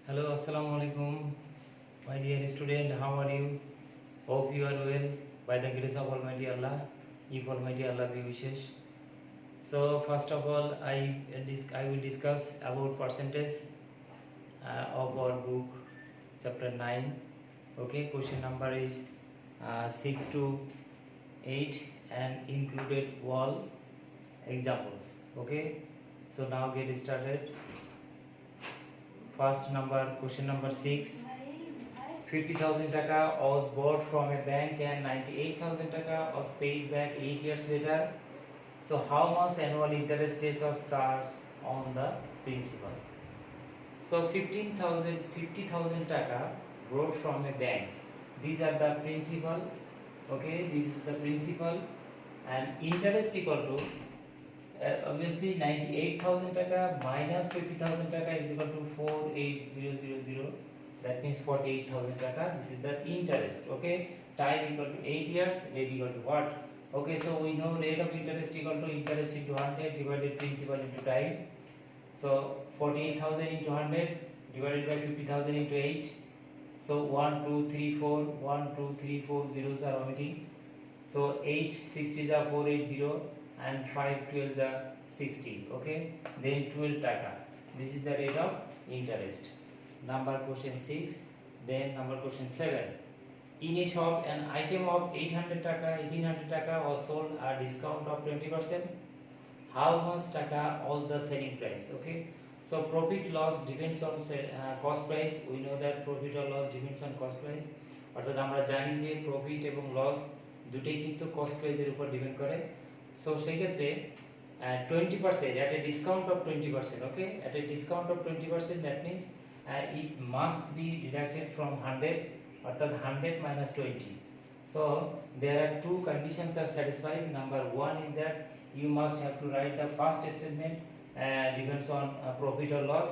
Hello, Assalamu alaikum, my dear student. How are you? Hope you are well by the grace of Almighty Allah. If Almighty Allah be wishes. So first of all, I will discuss about percentage of our book, chapter 9. Okay, question number is 6 to 8 and included all examples. Okay, so now get started. First number, question number 6. 50,000 taka was bought from a bank and 98,000 taka was paid back 8 years later. So how much annual interest rate was charged on the principal? So 50,000 taka brought from a bank. These are the principal. Okay, this is the principal and interest equal to obviously 98,000 taka minus 50,000 taka is equal to 48000. That means 48,000 taka. This is the interest. Okay, time equal to 8 years, rate equal to what? Okay, so we know rate of interest equal to interest into 100 divided principal into time. So 48,000 into 100 divided by 50,000 into 8. So 1 2 3 4 1 2 3 4 zeros are omitting. So 8 60s are 480 and 5 12s are 60. Okay, then 12 taka. This is the rate of interest. Number question 6. Then number question 7. In a shop, an item of 800 taka, 1800 taka was sold at discount of 20%. How much taka was the selling price? Okay, so profit loss depends on cost price. We know that profit or loss depends on cost price. অর্থাৎ আমরা জানি যে profit এবং loss দুটোই কিন্তু cost প্রাইসের উপর depend করে। সো সেই ক্ষেত্রে 20% at a discount of 20%. Okay, at a discount of 20%, that means it must be deducted from 100, অর্থাৎ 100 minus 20. So there are two conditions are satisfied. Number one is that you must have to write the first statement depends on profit or loss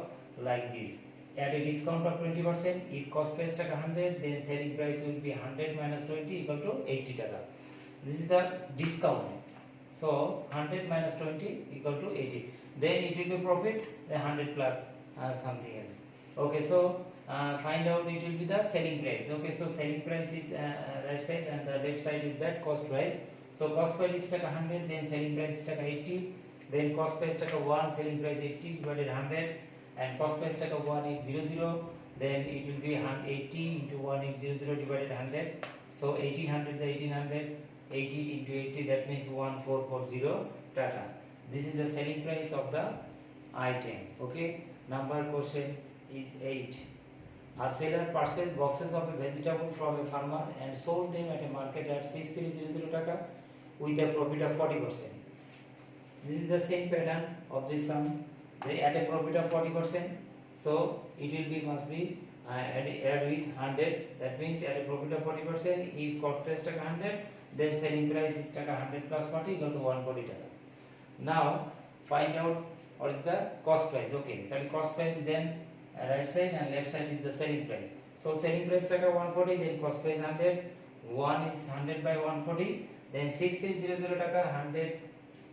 like this. At a discount of 20%, if cost price taka 100, then selling price will be 100 minus 20 equal to 80 taka. This is the discount. So 100 minus 20 equal to 80. Then it will be profit, then 100 plus something else. Okay, so find out it will be the selling price. Okay, so selling price is right side and the left side is that cost price. So cost price is taka 100, then selling price is taka 80, then cost price taka 1, selling price 80 divided 100, and cost price taka 1800, then it will be 80 into 1800 divided 100. So 1800 is 1800, 80 into 80, that means 1440 taka. This is the selling price of the item. Okay, number question is 8. A seller purchased boxes of a vegetable from a farmer and sold them at a market at 6300 taka with a profit of 40%. This is the same pattern of this sum. They add a profit of 40%, so it will be must be add with 100. That means at a profit of 40%, if cost price taka 100, then selling price is taka 100 plus 40 equal to 140 taka. Now find out what is the cost price. Okay, that cost price, then right side and left side is the selling price. So selling price taka 140, then cost price 100. 1 is 100 by 140, then 6300 taka 100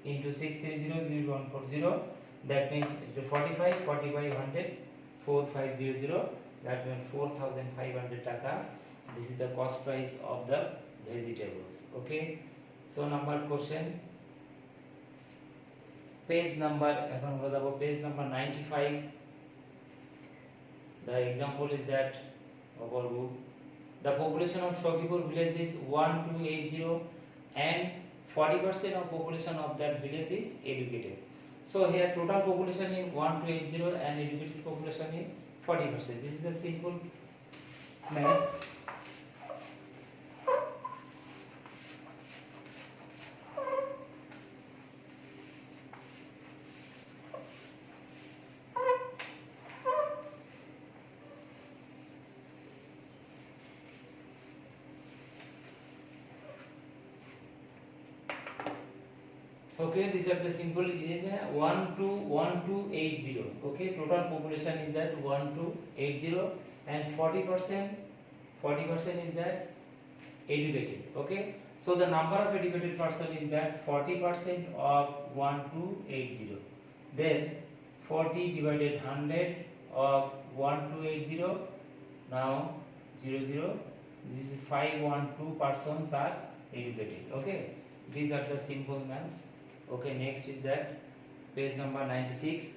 into 6300 is 140. That means 45 40 by 100 4500. That means 4500 taka. This is the cost price of the vegetables. Okay, so number question page number এখন বলবো page number 95. The example is that of our book. The population of Shokipur village is 1280 and 40% of population of that village is educated. So here total population is 1280 and educated population is 40%. This is the simple maths. Okay, these are the simple is 1280. Okay, total population is that 1280 and 40% is that educated. Okay, so the number of educated person is that 40% of 1280. Then 40 divided 100 of 1280, now 00. This is 512 persons are educated. Okay, these are the simple maths. Okay, next is that page number 96.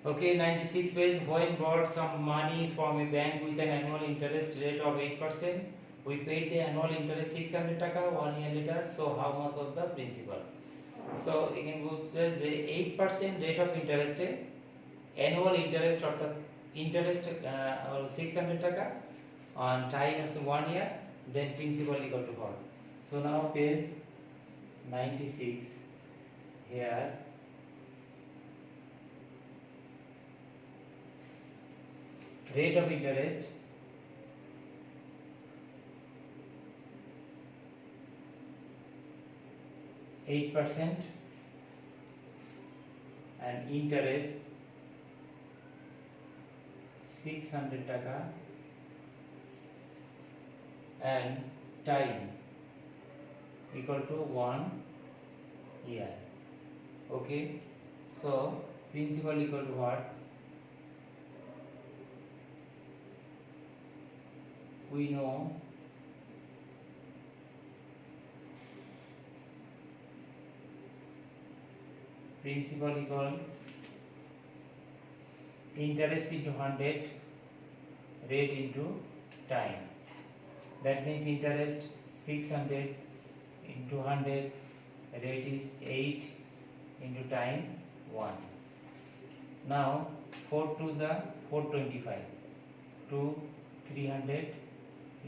Okay, 96 page. When borrowed some money from a bank with an annual interest rate of 8%, we paid the annual interest 600 taka 1 year later. So how much was the principal? So again says the 8% rate of interest, annual interest of the interest or 600 taka on time as 1 year, then principal equal to what? So now page 96 here. Rate of interest %, and interest 600 taka and time equal to 1 year. Okay, so principal equal to what? We know principal equal interest into 100, rate into time. That means interest 600 into 100, rate is 8, into time 1. Now 4 2s are 425, 2 300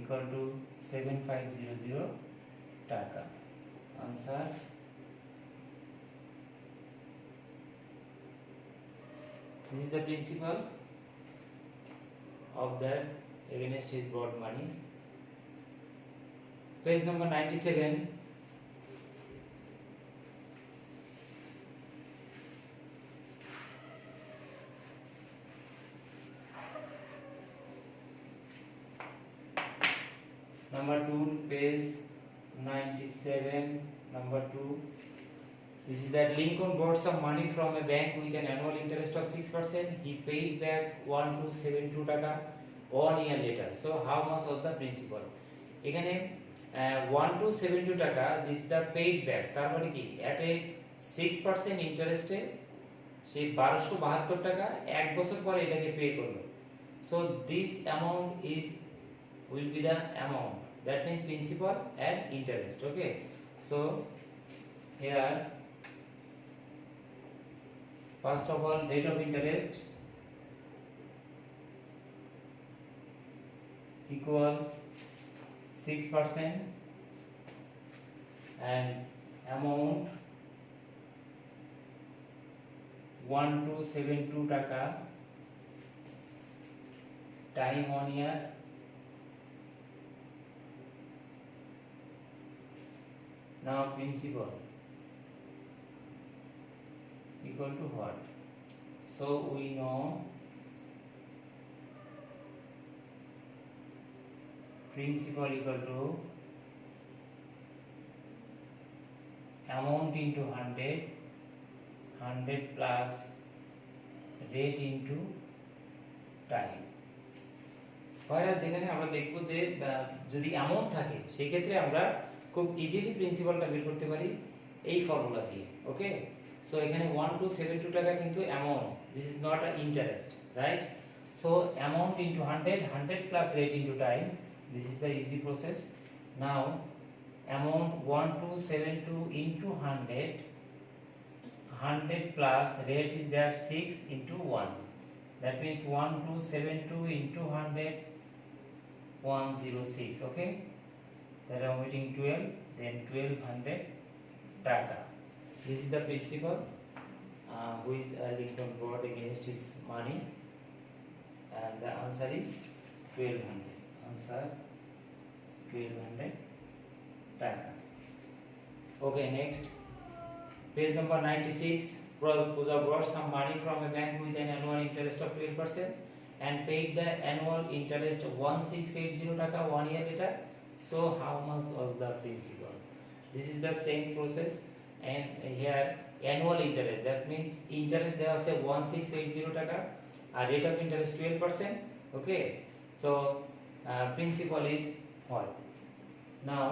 equal to 7500 taka. Answer this is the principal of that against his borrowed money. Page number 97. Number 2, page 97, number 2. This is that Lincoln borrowed some money from a bank with an annual interest of 6%. He paid back 1272 taka 1 year later. So how much was the principal? এখানে 1272 টাকা, this is the paid back. তার মানে কি at a 6% ইন্টারেস্টে সে 1272 টাকা এক বছর পরে এটাকে পে করলো. So this amount is will be the amount, that means principal and interest. Okay, so here first of all rate of interest equal 6% and amount 1272 taka, time 1 year, now principal equal to what? So we know principal equal to amount into 100, 100 plus rate into time. পরে যেখানে আমরা দেখব যে যদি amount থাকে সেই ক্ষেত্রে আমরা খুব ইজিলি প্রিন্সিপালটা বের করতে পারি এই ফর্মুলা দিয়ে. ওকে, সো এখানে 1272 টাকা কিন্তু amount, this is not a interest, right? So amount into 100, 100 plus rate into time, this is the easy process. Now amount 1272 into 100, 100 plus rate is there 6 into 1, that means 1272 into 100, 106. Okay, there I'm waiting 12, then 1200 taka. This is the principal who is Lincoln borrowed against his money, and the answer is 1200. Answer 1200 taka. Okay, next page number 96. Puja borrowed some money from a bank with an annual interest of 12% and paid the annual interest 1680 taka 1 year later. So how much was the principal? This is the same process, and here annual interest, that means interest they are say 1680 taka, rate of interest 12%. Okay, so principal is what? Now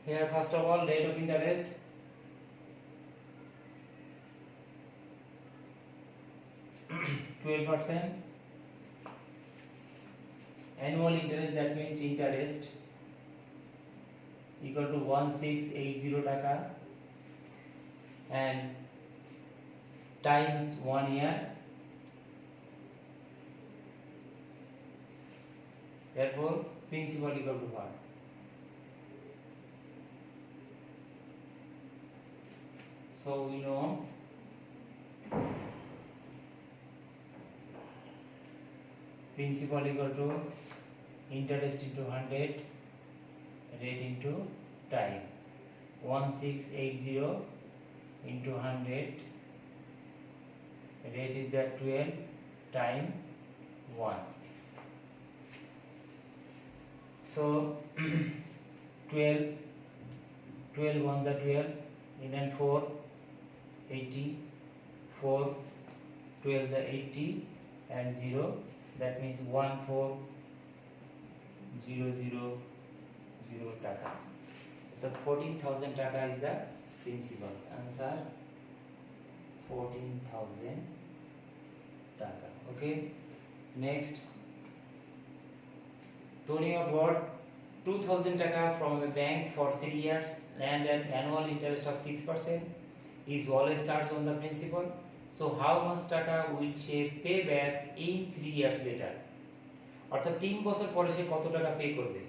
here first of all rate of interest, %12. Annual interest, that means interest equal to 1680 taka, and times 1 year, therefore principal equal to what? So we know principal equal to interest into 100, rate into time. 1680 into 100, rate is that 12, time 1. So 12 ones are 12, in and 4, 80, 4 12 are 80, and 0, that means 14000 taka. The 14,000 taka is the principal. Answer 14,000 taka. Okay, next, Tony borrowed 2,000 taka from a bank for 3 years and an annual interest of 6% is always charged on the principal. So how much taka will she pay back in 3 years later? অর্থাৎ 3 বছর পরে সে কত টাকা pay করবে?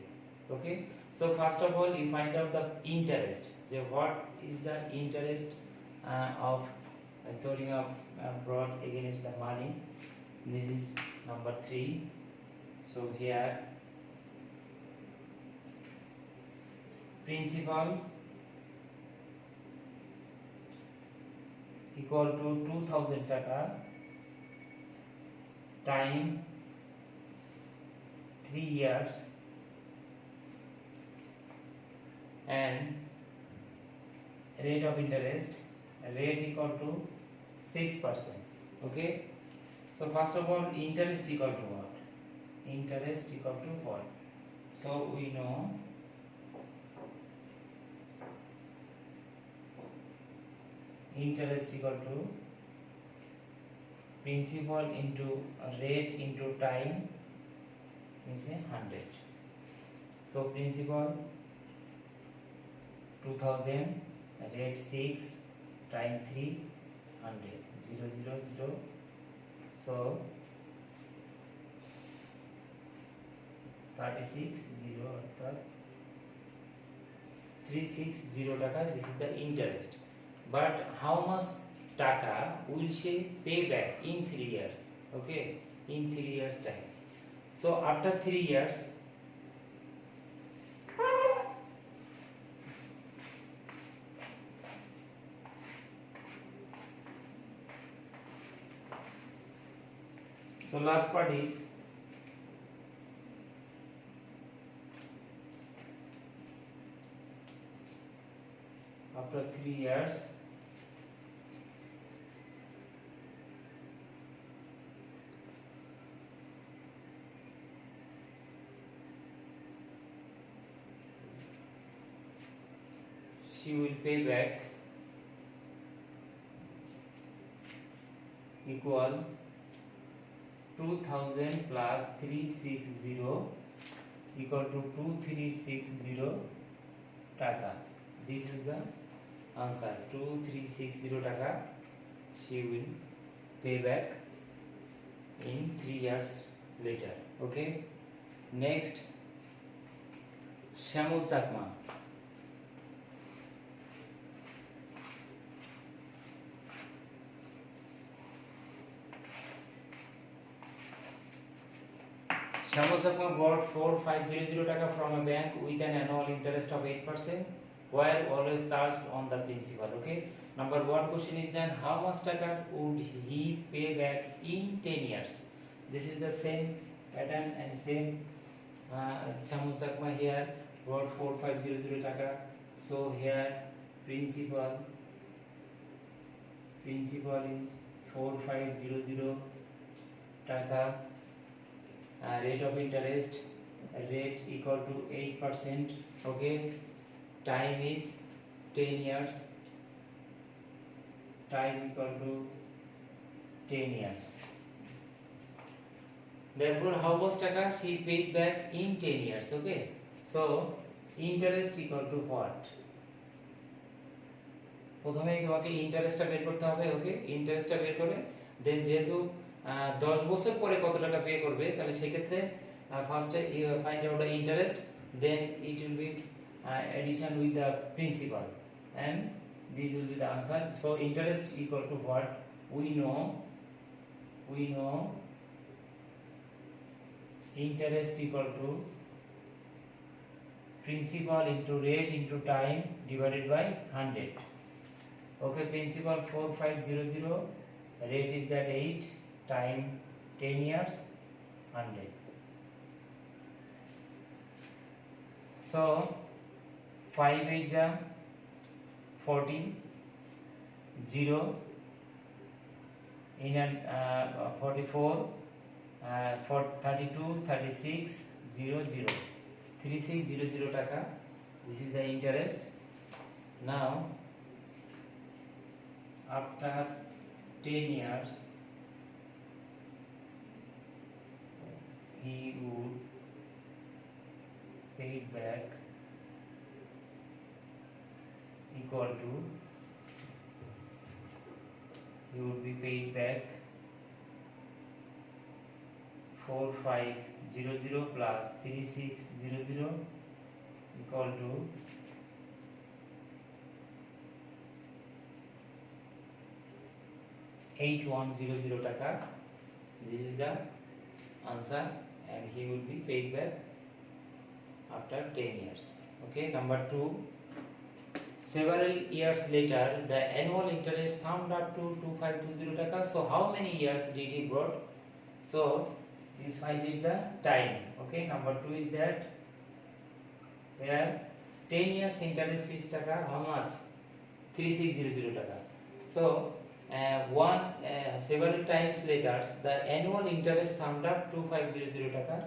Okay, so first of all you find out the interest, যে what is the interest of throwing up brought against the money. This is number 3. So here principal equal to 2,000 taka time 3 years and rate of interest, rate equal to 6%. Okay, so first of all interest equal to what? Interest equal to what? So we know interest equal to principal into rate into time is 100. So principal 2000, rate 6, time 3, 100, 0, 0, 0. So 36, 0 অর্থাৎ 360 টাকা. This is the interest. But how much taka will she pay back in 3 years? Okay, in 3 years time. So after 3 years, so last part is after 3 years she will pay back equal 2000 plus 360 equal to 2360 taka. This is the answer. 2360 taka she will pay back in 3 years later. Okay, next, Shamul Chakma. Shamu Sakma borrowed 4500 taka from a bank with an annual interest of 8%, where always charged on the principal. Okay. Number one question is then how much taka would he pay back in 10 years? This is the same pattern and same Shamu Sakma here borrowed 4500 taka. So here principal is 4500 taka. Rate of interest rate equal to 8%. Okay, time is 10 years, time equal to 10 years. Therefore how much taka she paid back in 10 years? Okay, so interest equal to what? প্রথমে তোমাকে ইন্টারেস্টটা বের করতে হবে। ওকে, ইন্টারেস্টটা বের করে দেন যেহেতু 10 বছর পরে কত টাকা পে করবে, তাহলে সেই ক্ষেত্রে ফার্স্টে you find out the interest, then it will be addition with the principal, and this will be the answer. So interest equal to what? We know interest equal to principal into rate into time divided by 100. Okay, principal 4500, rate is that 8, time 10 years, 100. So 5 8 ja 40, 0 in an 44, 32, 36, 0 0, 3600 taka. This is the interest. Now after 10 years he would pay back equal to, he would be paid back 4500 plus 3600 equal to 8100 taka. This is the answer, and he will be paid back after 10 years. Okay, number 2, several years later the annual interest summed up to 2520 taka. So how many years did he borrow? So this find is the time. Okay, number 2 is that here 10 years interest is taka, how much? 3600 taka. So several times later the annual interest summed up to 2500 taka.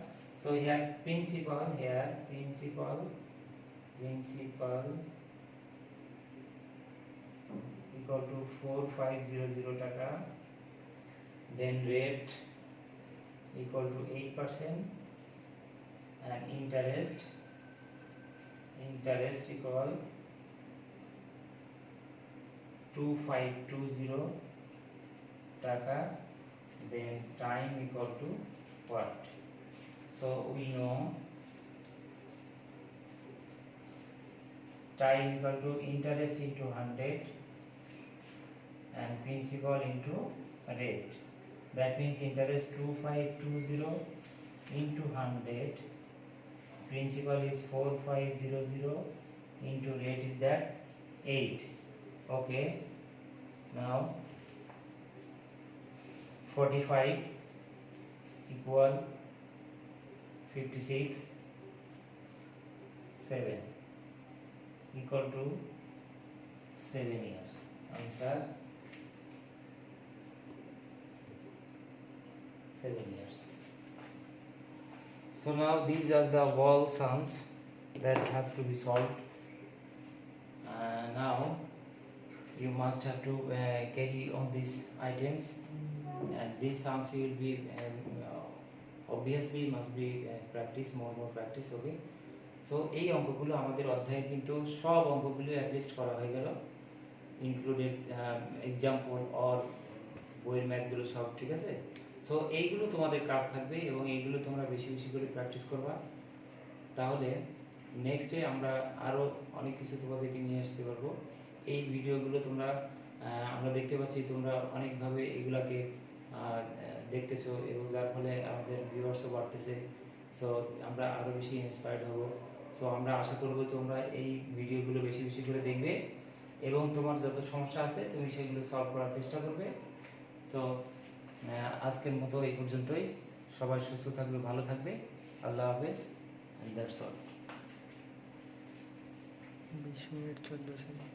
So here principal equal to 4500 taka, then rate equal to 8%, and interest equal 2520 taka, then time equal to what? So we know time equal to interest into 100 and principal into rate. That means interest 2520 into 100, principal is 4500 into rate is that 8. Okay, now 45 equal 56, 7 equal to 7 years. Answer 7 years. So now these are the wall sums that have to be solved. Now you must have to carry on these items, and these sums you will be obviously must be practice, more practice. Okay, so এই অঙ্কগুলো আমাদের অধ্যায়ে কিন্তু সব অঙ্কগুলো at least করা হয়ে গেল, ইনক্লুডেড এক্সাম্পল অর বইয়ের ম্যাথগুলো সব ঠিক আছে। সো এইগুলো তোমাদের কাজ থাকবে এবং এইগুলো তোমরা বেশি বেশি করে প্র্যাকটিস করবা, তাহলে নেক্সটে আমরা আরও অনেক কিছু তোমাদেরকে নিয়ে আসতে পারবো। এই ভিডিওগুলো তোমরা আমরা দেখতে পাচ্ছি তোমরা অনেকভাবে এগুলাকে দেখতেছো, এবং যার ফলে আমাদের ভিউয়ার্সও বাড়তেছে, সো আমরা আরও বেশি ইন্সপায়ার্ড হব। সো আমরা আশা করব তোমরা এই ভিডিওগুলো বেশি বেশি করে দেখবে এবং তোমার যত সমস্যা আছে তুমি সেগুলো সলভ করার চেষ্টা করবে। সো আজকের মতো এই পর্যন্তই। সবাই সুস্থ থাকবে, ভালো থাকবে। আল্লাহ হাফেজ। That's all. 20 minute 14 second.